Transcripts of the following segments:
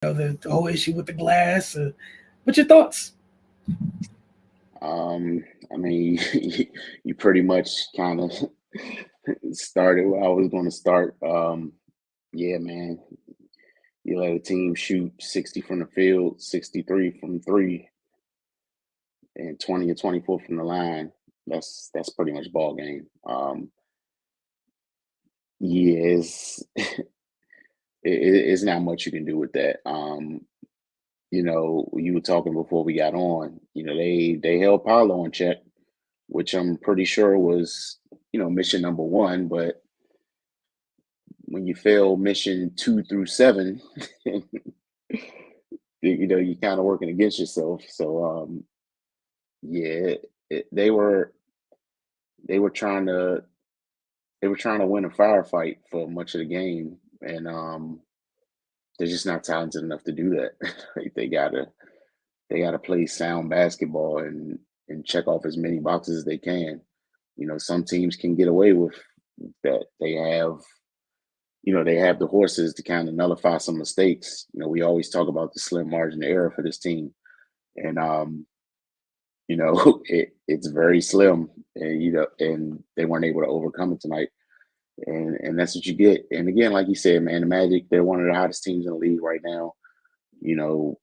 the whole issue with the glass. What's your thoughts? I mean, you pretty much kind of started where I was going to start. Yeah, man, you let a team shoot 60 from the field, 63 from three, and 20 or 24 from the line. That's pretty much ball game. Yeah, it's not much you can do with that. You were talking before we got on. They held Paulo in check, which I'm pretty sure was mission number one. But when you fail mission 2 through 7, you're kind of working against yourself. So yeah, they were trying to win a firefight for much of the game, and they're just not talented enough to do that. Like, they gotta play sound basketball and check off as many boxes as they can. Some teams can get away with that. They have the horses to kind of nullify some mistakes. We always talk about the slim margin of error for this team, and it's very slim, and and they weren't able to overcome it tonight. And that's what you get. And again, like you said, man, the Magic, they're one of the hottest teams in the league right now. You know,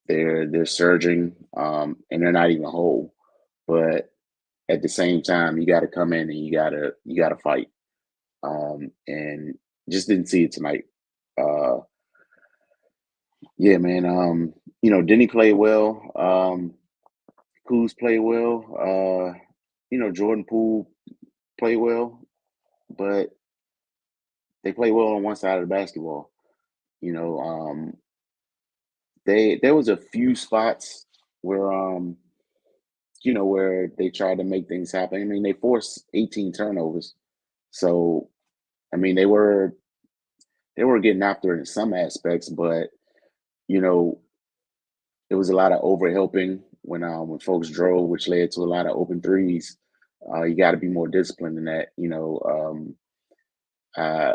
they're surging, and they're not even whole. But at the same time, you got to come in and you gotta fight. And just didn't see it tonight. Uh, yeah, man. Denny played well. Kuz played well. Jordan Poole played well, but they play well on one side of the basketball. You know, there was a few spots where where they tried to make things happen. I mean, they forced 18 turnovers. So, I mean, they were getting after it in some aspects, but you know, it was a lot of overhelping when folks drove, which led to a lot of open threes. You got to be more disciplined in that. Uh,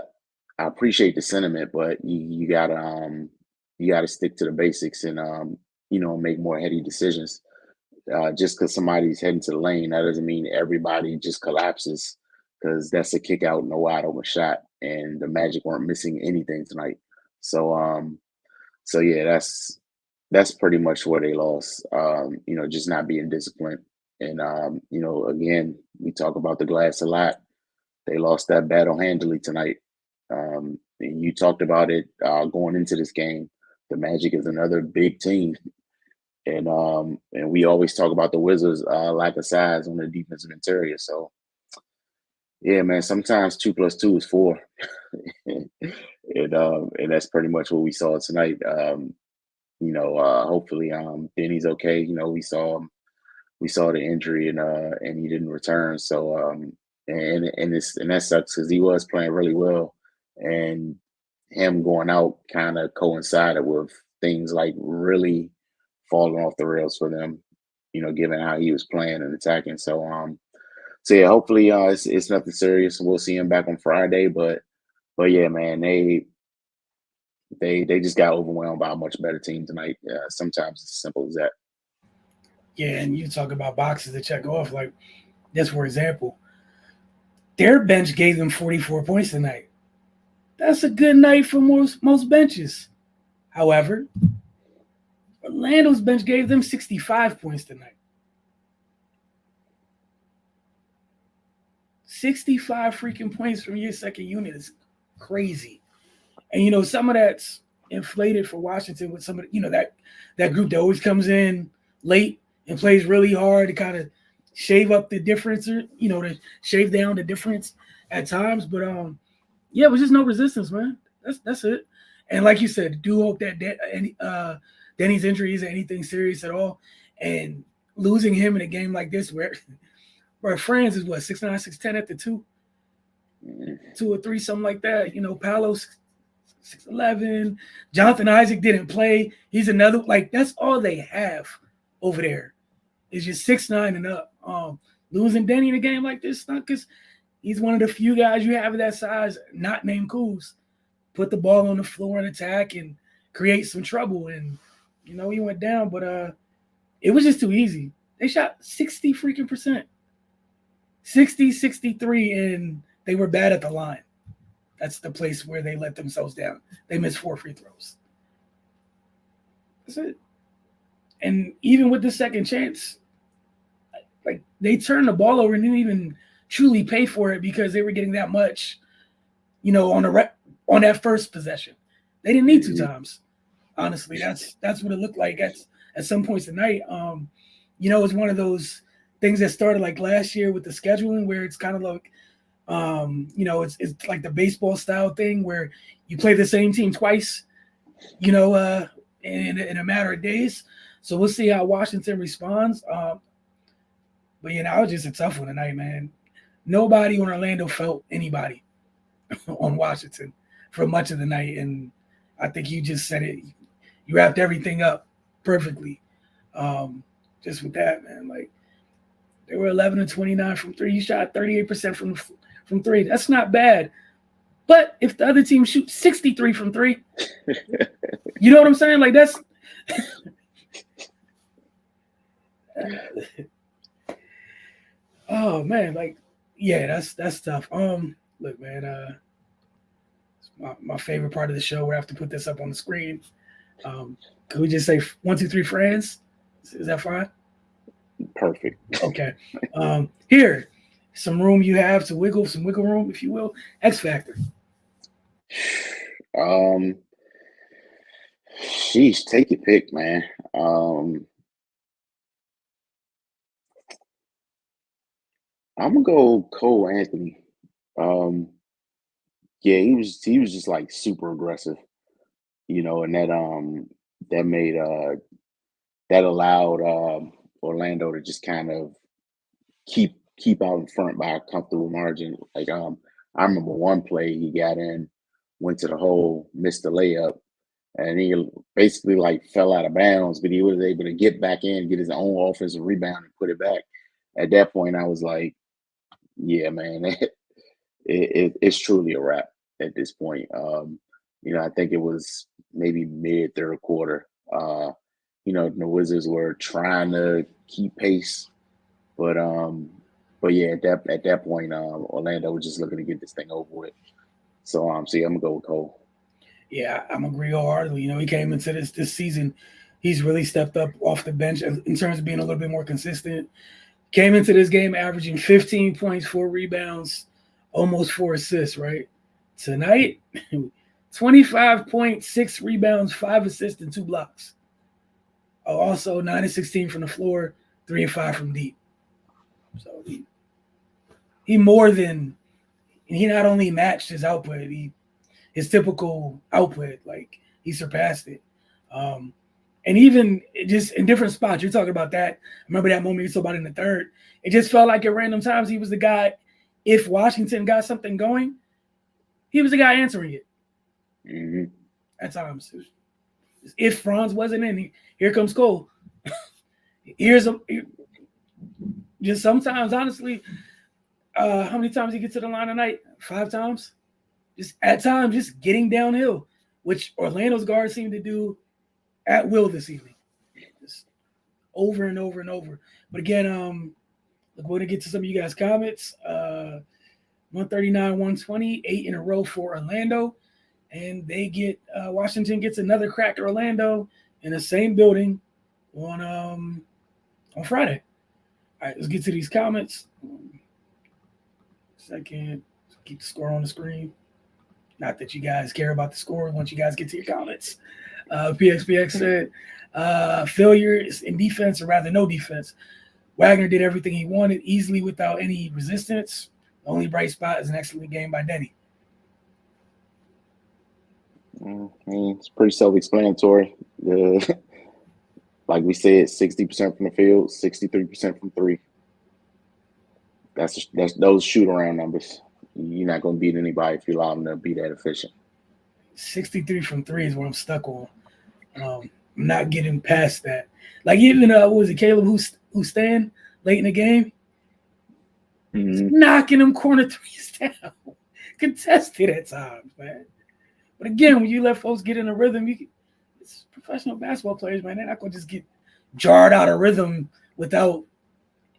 I appreciate the sentiment, but you gotta stick to the basics and make more heady decisions. Just because somebody's heading to the lane, that doesn't mean everybody just collapses. Because that's a kick out and a wide open shot, and the Magic weren't missing anything tonight. So yeah, that's pretty much where they lost. Just not being disciplined, and again, we talk about the glass a lot. They lost that battle handily tonight. And you talked about it going into this game. The Magic is another big team, and we always talk about the Wizards' lack of size on the defensive interior. So yeah, man, sometimes 2 plus 2 is 4, and that's pretty much what we saw tonight. Hopefully, Denny's okay. We saw the injury, and he didn't return. So and that sucks because he was playing really well, and him going out kind of coincided with things like really falling off the rails for them. Given how he was playing and attacking. So yeah, hopefully it's nothing serious. We'll see him back on Friday, but yeah, man, they just got overwhelmed by a much better team tonight. Sometimes it's as simple as that. Yeah, and you talk about boxes to check off. Like, just for example, their bench gave them 44 points tonight. That's a good night for most benches. However, Orlando's bench gave them 65 points tonight. 65 freaking points from your second unit is crazy. And some of that's inflated for Washington with some of that group that always comes in late and plays really hard to kind of shave up the difference, or to shave down the difference at times. But yeah, it was just no resistance, man. That's it. And like you said, do hope that Denny's injury isn't anything serious at all. And losing him in a game like this, where Franz is what 6'9", 6'10" at the two, Mm. 2 or 3, something like that. Palos 6'11". Jonathan Isaac didn't play. He's another, like, that's all they have over there. Is just 6'9" and up. Losing Denny in a game like this stunk because he's one of the few guys you have of that size, not named Kuz. Put the ball on the floor and attack and create some trouble. And, he went down, but it was just too easy. They shot 60 freaking percent. 60, 63, and they were bad at the line. That's the place where they let themselves down. They missed 4 free throws. That's it. And even with the second chance, like they turned the ball over and didn't even truly pay for it because they were getting that much, on that first possession. They didn't need 2 times. Honestly, that's what it looked like at some points tonight. It's one of those things that started like last year with the scheduling where it's kind of like, it's like the baseball style thing where you play the same team twice, in a matter of days. So we'll see how Washington responds. But it was just a tough one tonight, man. Nobody on Orlando felt anybody on Washington for much of the night. And I think you just said it. You wrapped everything up perfectly. Just with that, man. Like, they were 11 and 29 from 3. You shot 38% from 3. That's not bad. But if the other team shoots 63 from 3, you know what I'm saying? Like, that's oh man, like, yeah, that's tough. Look, man, my favorite part of the show. We have to put this up on the screen. Could we just say 1, 2, 3 friends? Is that fine? Perfect. Okay. Here, some room you have to wiggle, some wiggle room, if you will. X Factor. Sheesh, take your pick, man. I'm gonna go Cole Anthony. Um, yeah, he was just like super aggressive, and that made that allowed Orlando to just kind of keep out in front by a comfortable margin. Like I remember one play he got in, went to the hole, missed the layup, and he basically like fell out of bounds, but he was able to get back in, get his own offensive rebound, and put it back. At that point, I was like, yeah, man, it's truly a wrap at this point. I think it was maybe mid third quarter. The Wizards were trying to keep pace, but yeah, at that point, Orlando was just looking to get this thing over with. So see, I'm gonna go with Cole. Yeah, I'm agree wholeheartedly. He came into this season, he's really stepped up off the bench in terms of being a little bit more consistent. Came into this game averaging 15 points, 4 rebounds, almost 4 assists, right? Tonight, 25.6 rebounds, 5 assists, and 2 blocks. Also, 9 and 16 from the floor, 3 and 5 from deep. So he not only matched his output, his typical output, like he surpassed it. And even just in different spots, you're talking about that. I remember that moment you talked about in the third. It just felt like at random times he was the guy. If Washington got something going, he was the guy answering it. Mm-hmm. At times, if Franz wasn't in, here comes Cole. Just sometimes, honestly, how many times he get to the line tonight? 5 times. Just at times, just getting downhill, which Orlando's guards seem to do at will this evening. Just over and over and over. But again, we're going to get to some of you guys' comments. 139, 120, 8 in a row for Orlando. And they get Washington gets another crack at Orlando in the same building on Friday. All right, let's get to these comments. Second, keep the score on the screen. Not that you guys care about the score once you guys get to your comments. PXPX said, failures in defense, or rather no defense. Wagner did everything he wanted easily without any resistance. The only bright spot is an excellent game by Denny. It's pretty self-explanatory. Like we said, 60% from the field, 63% from 3. That's those shoot-around numbers. You're not going to beat anybody if you allow them to be that efficient. 63 from 3 is what I'm stuck on. I'm not getting past that. Like even what was it, Caleb who stand late in the game? Knocking them corner threes down. Contested at times, man. But again, when you let folks get in a rhythm, professional basketball players, man, they're not going to just get jarred out of rhythm without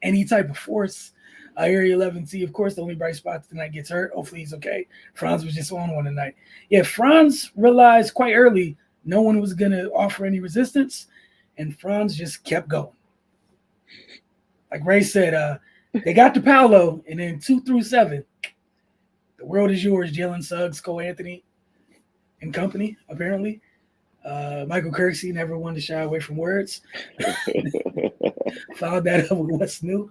any type of force. Area 11C, of course, the only bright spot tonight gets hurt. Hopefully he's okay. Franz was just on one tonight. Yeah, Franz realized quite early no one was going to offer any resistance, and Franz just kept going. Like Ray said, they got to Paolo, and then 2 through 7, the world is yours, Jalen Suggs, Cole Anthony, and company, apparently. Michael Kirksey never wanted to shy away from words. Followed that up with what's new.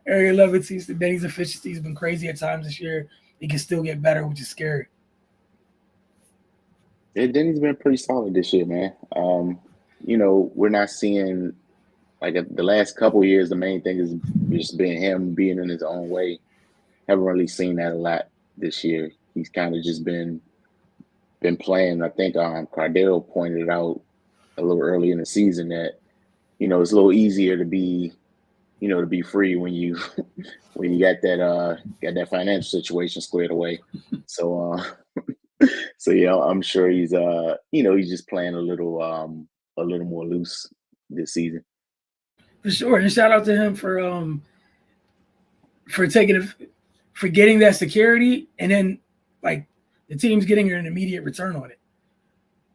Area 11 sees that Denny's efficiency has been crazy at times this year. He can still get better, which is scary. Yeah, Denny's been pretty solid this year, man. We're not seeing like the last couple of years. The main thing is just being him being in his own way. Haven't really seen that a lot this year. He's kind of just been playing. I think Cardell pointed out a little early in the season that it's a little easier to be free when you got that financial situation squared away. So so yeah, I'm sure he's he's just playing a little more loose this season. For sure. And shout out to him for getting that security, and then like the team's getting an immediate return on it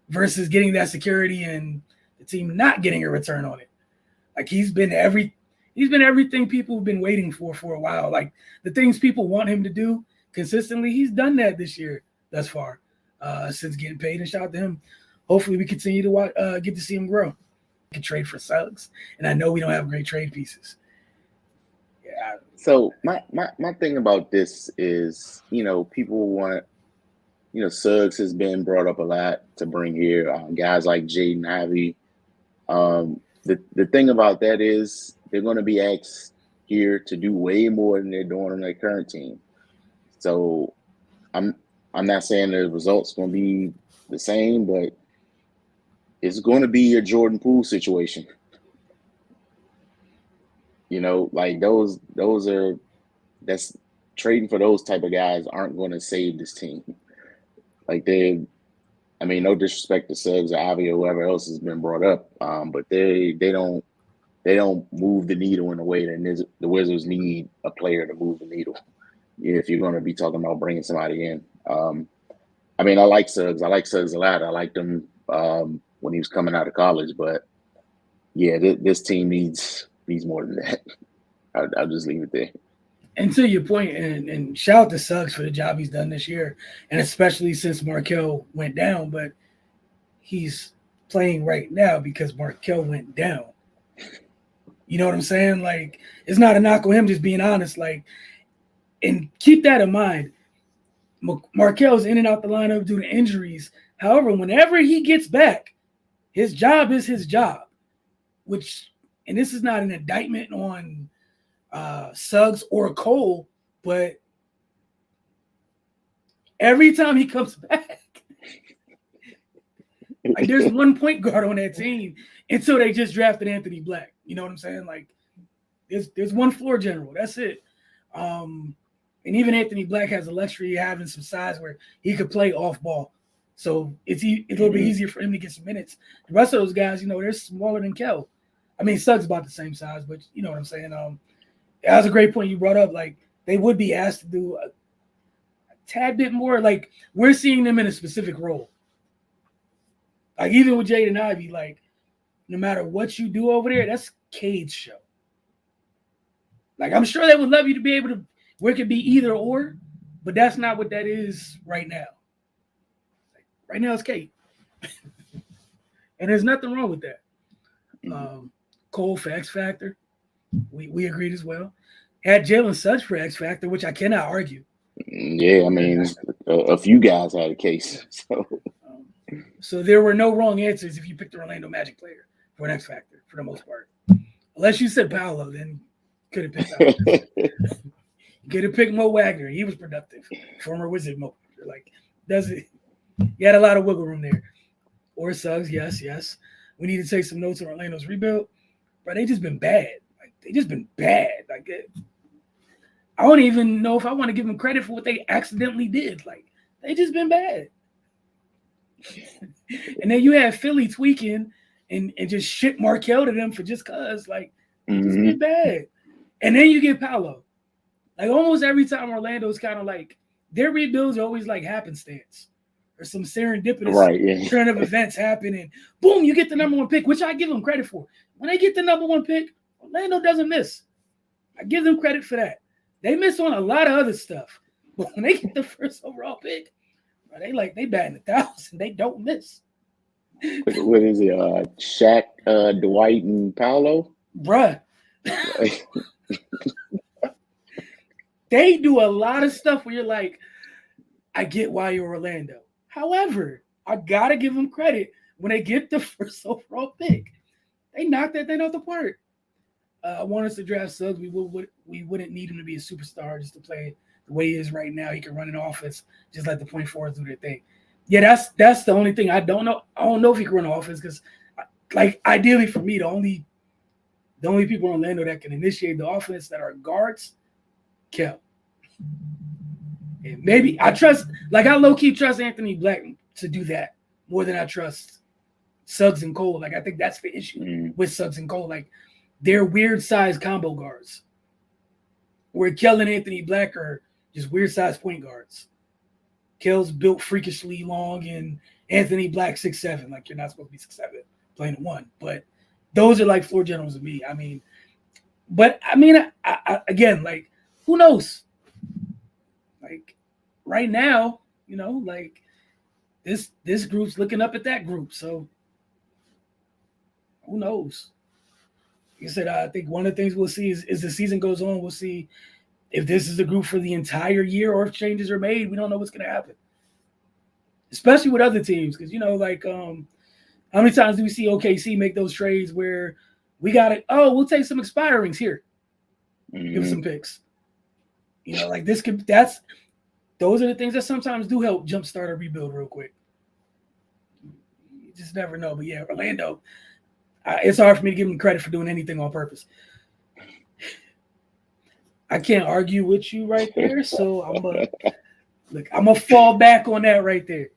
versus getting that security and the team not getting a return on it. Like he's been everything people have been waiting for a while. Like the things people want him to do consistently, he's done that this year thus far since getting paid. And shout out to him. Hopefully we continue to get to see him grow. We can trade for Suggs, and I know we don't have great trade pieces. Yeah. So my thing about this is, people want, Suggs has been brought up a lot to bring here. Guys like Jaden Ivey. The thing about that is they're going to be asked here to do way more than they're doing on their current team. So I'm not saying the results going to be the same, but it's going to be a Jordan Poole situation. Like that's trading for those type of guys aren't going to save this team. Like no disrespect to Suggs or Avi or whoever else has been brought up, but they don't move the needle in a way that the Wizards need a player to move the needle. If you're going to be talking about bringing somebody in, I like Suggs. I like Suggs a lot. I liked him when he was coming out of college, but yeah, this team needs more than that. I'll just leave it there. And to your point, and shout out to Suggs for the job he's done this year, and especially since Markelle went down, but he's playing right now because Markelle went down. You know what I'm saying? Like, it's not a knock on him, just being honest. Like, and keep that in mind. Markelle's in and out the lineup due to injuries. However, whenever he gets back, his job is his job, and this is not an indictment on Suggs or Cole, but every time he comes back, like there's one point guard on that team until they just drafted Anthony Black. You know what I'm saying? Like there's one floor general. That's it. And even Anthony Black has the luxury of having some size where he could play off ball. So it's a little bit easier for him to get some minutes. The rest of those guys, they're smaller than Kel. Suggs about the same size, but you know what I'm saying? That was a great point you brought up. Like, they would be asked to do a tad bit more. Like, we're seeing them in a specific role. Like, even with Jaden Ivey, like, no matter what you do over there, that's Cade's show. Like, I'm sure they would love you to be able to, where it could be either or, but that's not what that is right now. Like, right now it's Cade. And there's nothing wrong with that. Cole for X Factor. We agreed as well. Had Jalen Suggs for X Factor, which I cannot argue. Yeah, a few guys had a case. So there were no wrong answers if you picked the Orlando Magic player for an X Factor, for the most part. Unless you said Paolo, then could have picked Paolo. Could have picked Mo Wagner. He was productive. Former Wizard Mo. Like, you had a lot of wiggle room there. Or Suggs, yes. We need to take some notes on Orlando's rebuild. But they just been bad. Like, I don't even know if I want to give them credit for what they accidentally did. Like, they just been bad. And then you have Philly tweaking and just shit Markel to them for just cause like they just get bad. And then you get Paolo. Like almost every time Orlando's kind of like their rebuilds are always like happenstance or some serendipitous turn of events happen and boom, you get the number 1 pick, which I give them credit for. When they get the number 1 pick, Orlando doesn't miss. I give them credit for that. They miss on a lot of other stuff. But when they get the first overall pick, they batting 1,000. They don't miss. What is it? Shaq, Dwight, and Paolo? Bruh. They do a lot of stuff where you're like, I get why you're Orlando. However, I got to give them credit. When they get the first overall pick, they knocked that thing out the park. I want us to draft Suggs. We wouldn't need him to be a superstar just to play the way he is right now. He can run an offense, just let the point forwards do their thing. Yeah, that's the only thing I don't know. I don't know if he can run an offense because, like, ideally for me, the only people in Orlando that can initiate the offense that are guards, Kel. And maybe I low-key trust Anthony Black to do that more than I trust Suggs and Cole. Like, I think that's the issue with Suggs and Cole. Like, they're weird size combo guards. Where Kel and Anthony Black are just weird size point guards. Kel's built freakishly long and Anthony Black 6'7". Like, you're not supposed to be 6'7", playing a 1. But those are like floor generals to me. I again, like, who knows? Like, right now, like, this group's looking up at that group. So, who knows? Like I said, I think one of the things we'll see is as the season goes on, we'll see if this is the group for the entire year or if changes are made. We don't know what's going to happen. Especially with other teams. Because, like, how many times do we see OKC make those trades where we got it? Oh, we'll take some expirings here. Give us some picks. Like those are the things that sometimes do help jumpstart a rebuild real quick. You just never know. But yeah, Orlando, it's hard for me to give them credit for doing anything on purpose. I can't argue with you right there, so I'm gonna fall back on that right there.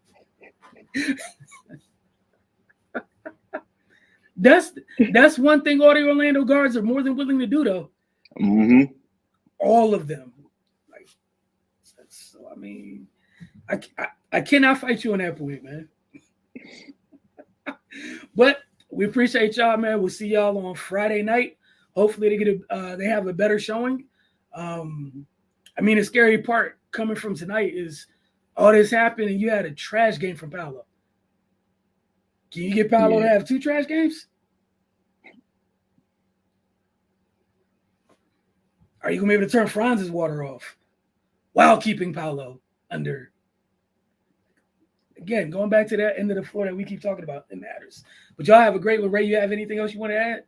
That's one thing all the Orlando guards are more than willing to do, though. All of them. Like, so I mean, I cannot fight you on that point, man. But we appreciate y'all, man. We'll see y'all on Friday night. Hopefully they have a better showing. The scary part coming from tonight is all this happened and you had a trash game from Paolo. Can you get Paolo to have 2 trash games? Are you going to be able to turn Franz's water off while keeping Paolo under? Again, going back to that end of the floor that we keep talking about, it matters. But y'all have a great one. Ray, you have anything else you want to add?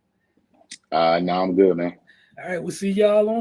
No, I'm good, man. All right, we'll see y'all on